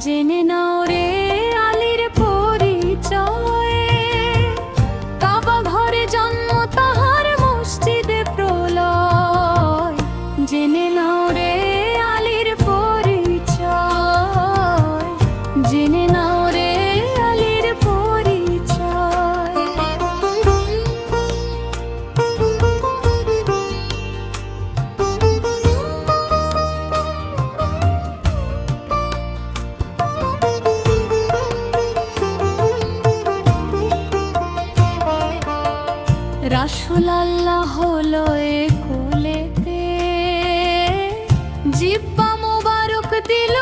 জেনে নাও রে আলীর পরিচয়, কাবা ঘরে জন্ম তাহার মসজিদে প্রলয়। জেনে নাও রে আলীর পরিচয়, জেনে নাও রে আলীর পরিচয়। রাসূল আল্লাহ হলো এ কুলেতে, জিহ্বা মোবারক দিল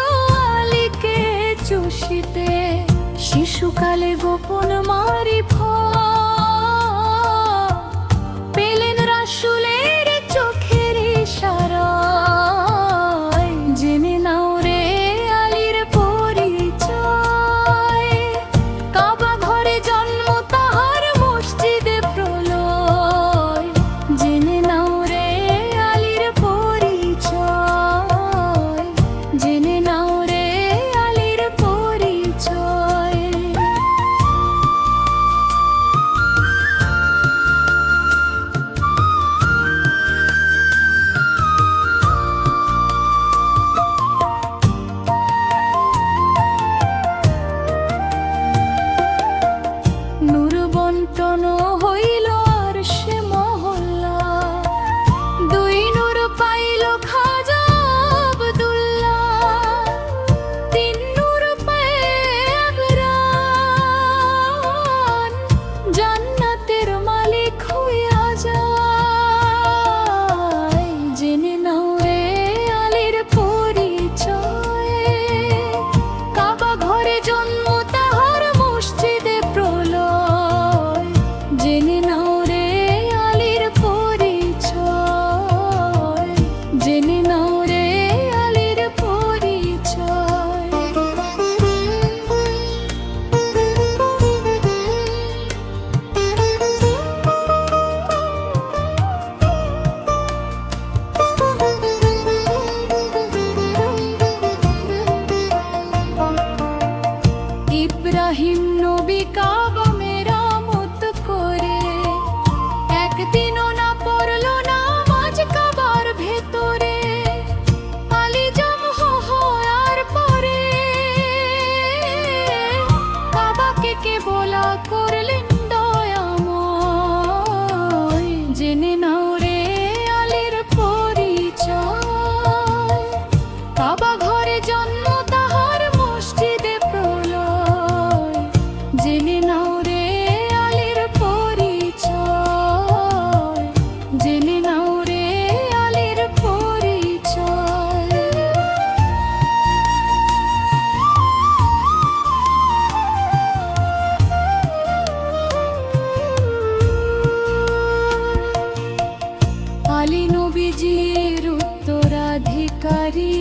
আলীকে চুষিতে। শিশুকালে গোপন মারিফত পেলেন রাসূলের চোখের ইশারায়। জেনে নাও রে আলীর পরিচয়, কাবা ঘরে জন্ম তাহার মসজিদে প্রলয়। জেনে নাও রে আলীর পরিচয়, জেনে নাও রে আলীর পরিচয়। নূর বন্টন হইল আরশে মহল্লা, দুই নূর পাইল খাজা আব্দুল্লাহ। তিন নূর পায়ে আকরান, জান্নাতের মালিক হইয়া যায়। জেনে নাও রে আলীর পরিচয়, কাবা ঘরে জন্ম তাহার মসজিদে প্রলয়। জেনে নাও রে আলীর পরিচয়, জেনে নাও রে আলীর পরিচয়। ইব্রাহিম নবী কাবা মেরামত করে, একদিনও না পড়ল নামাজ কাবার ভেতরে। আলী জমহ হওয়ার পরে কাবাকে কেবলা করলেন দয়াময়। জেনে নাও রে আলীর পরিচয়, কাবা ঘরে জন্ম তাহার মসজিদে প্রলয়। জেনে নাও রে আলীর পরিচয়, জেনে নাও রে আলীর পরিচয়। আলী নবীজির উত্তরাধিকারী,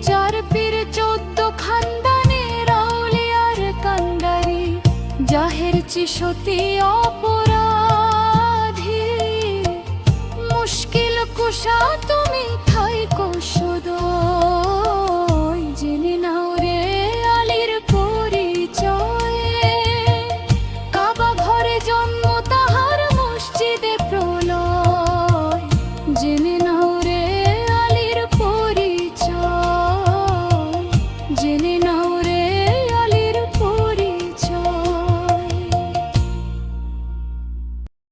চার পীর 14 খানদানের আউলিয়ার কান্ডারি। জাহের চিশতি অপরাধী, মুশকিল কুশা তুমি।